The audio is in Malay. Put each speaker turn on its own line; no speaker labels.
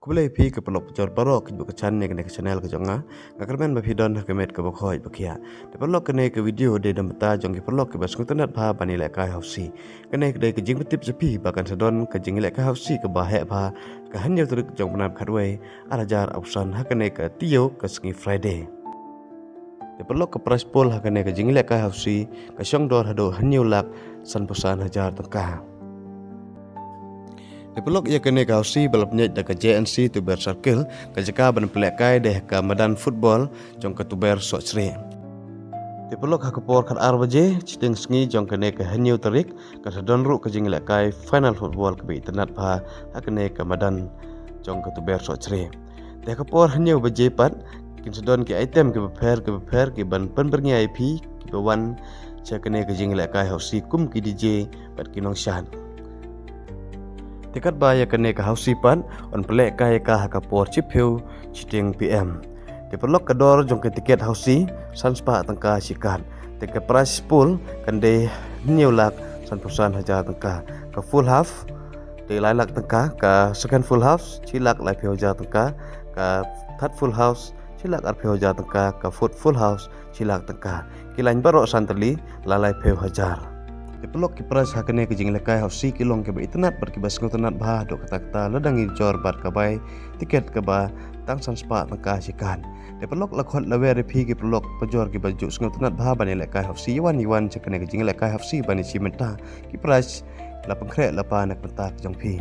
ku boleh pi ke pelok pecor barok ke bukan ne ke channel ke jonga ngakarmen ba pidon ke met ke bokhoi bakia de pelok ke ne ke video de dam ta jong ke pelok ke bas ngutanat bha bani le kai hausi ke ne ke de ke jing betip sepi bakan sedon ke jing le kai hausi ke ba he bha ke hanyo truk jong panap khatwe arajar option ha ke ne ke tio ke sngi friday de pelok ke price pool ha ke ne ke jing le kai hausi ke syong dor hado hanyo lak san pusan hajar tengkah di pelok ia kene kau si balap nyet ke JNC tu ber circle ke jaka ban pelekai deh ke medan football jong ke tu ber sok sri. Di pelok hak por kat arbaje citing sngi jong kene ke hanyu terik ke sedon ru ke jing lekai final football ke bi internet pha hak kene ke medan jong ke tu ber sok sri. Deh ke por hanyu baje pat kin sedon ke item ke beper ke ban pen berngi IP ke bewan cek kene ke jing lekai hausi kum ki DJ pat kinong shan. Dekat baya kene ke hausi pan on pelek kaya ka por chip heu chiting PM. Di pelok kedor jong ke tiket hausi sanspa tengka sikat. Dekat price pool kande niulak san pusan haja tengka ke full half di lailak tengka ke second full house cilak lai peu haja tengka ke third full house cilak ar peu haja tengka ke fourth full house cilak tengka. Kilain barok santeli lalai peu hajar. Di pelok ki pras hakane ke jing lekai hausi kilong ke ba internet ber ki bas ngotenat bah dok kata ledangi jor bat ka bai tiket ke ba tang san spa tangka sikan di pelok lakhot lawe repi ki pelok pejor ki baju ngotenat bah bani lekai hausi iwan cekane ke jing lekai hausi bani simenta ki pras la pengkrek la pa nak mentak jong pi